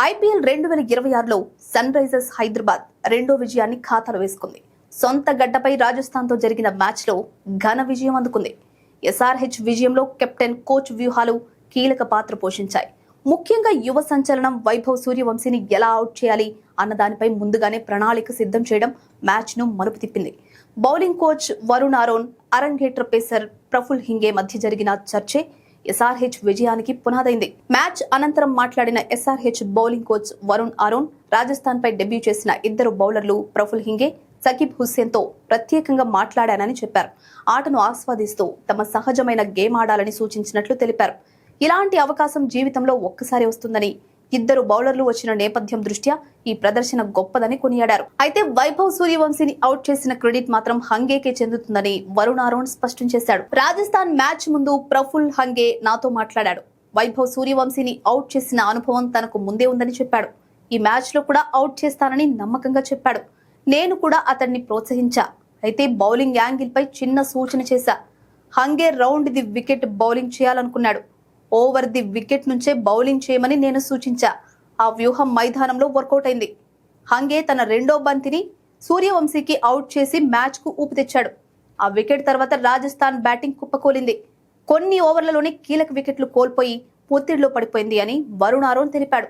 IPL 2026లో sun Risers Hyderabad రెండో విజయాన్ని ఖాతాలో వేసుకుంది. సొంత గడ్డపై రాజస్థాన్తో జరిగిన మ్యాచ్లో ఘన విజయం అందుకుంది. ఎస్ఆర్హెచ్ విజయంలో కెప్టెన్, కోచ్ వ్యూహాలు కీలక పాత్ర పోషించాయి. ముఖ్యంగా యువ సంచలనం వైభవ్ సూర్యవంశీని ఎలా అవుట్ చేయాలి అన్న దానిపై ముందుగానే ప్రణాళిక సిద్ధం చేయడం మ్యాచ్ను మలుపు తిప్పింది. బౌలింగ్ కోచ్ వరుణ్ ఆరోన్, అరంగేట్ర పేసర్ ప్రఫుల్ హింగే మధ్య జరిగిన చర్చే ఎస్ఆర్హెచ్ విజయానికి పునాదైంది. మ్యాచ్ అనంతరం మాట్లాడిన SRH bowling coach Varun Aaron, Rajasthan పై డెబ్యూ చేసిన ఇద్దరు బౌలర్లు ప్రఫుల్ హింగే, సకిబ్ హుస్సేన్ తో ప్రత్యేకంగా మాట్లాడానని చెప్పారు. ఆటను ఆస్వాదిస్తూ తమ సహజమైన గేమ్ ఆడాలని సూచించినట్లు తెలిపారు. ఇలాంటి అవకాశం జీవితంలో ఒక్కసారి వస్తుందని, ఇద్దరు బౌలర్లు వచ్చిన నేపథ్యం దృష్ట్యా ఈ ప్రదర్శన గొప్పదని కొనియాడారు. అయితే వైభవ్ సూర్యవంశీని అవుట్ చేసిన క్రెడిట్ మాత్రం హంగేకే చెందుతుందని వరుణ్ ఆరోన్ స్పష్టం చేశాడు. రాజస్థాన్ మ్యాచ్ ముందు ప్రఫుల్ హంగే నాతో మాట్లాడాడు. వైభవ్ సూర్యవంశీని అవుట్ చేసిన అనుభవం తనకు ముందే ఉందని చెప్పాడు. ఈ మ్యాచ్ లో కూడా అవుట్ చేస్తానని నమ్మకంగా చెప్పాడు. నేను కూడా అతన్ని ప్రోత్సహించా. అయితే బౌలింగ్ యాంగిల్ పై చిన్న సూచన చేశా. Hinge round the wicket bowling చేయాలనుకున్నాడు. ఓవర్ ది వికెట్ నుంచే బౌలింగ్ చేయమని నేను సూచించా. ఆ వ్యూహం మైదానంలో వర్కౌట్ అయింది. హంగే తన రెండో బంతిని సూర్యవంశీకి అవుట్ చేసి మ్యాచ్ కు ఊపు తెచ్చాడు. ఆ వికెట్ తర్వాత రాజస్థాన్ బ్యాటింగ్ కుప్పకూలింది. కొన్ని ఓవర్లలోనే కీలక వికెట్లు కోల్పోయి ఒత్తిడిలో పడిపోయింది అని వరుణ్ ఆరోన్ తెలిపాడు.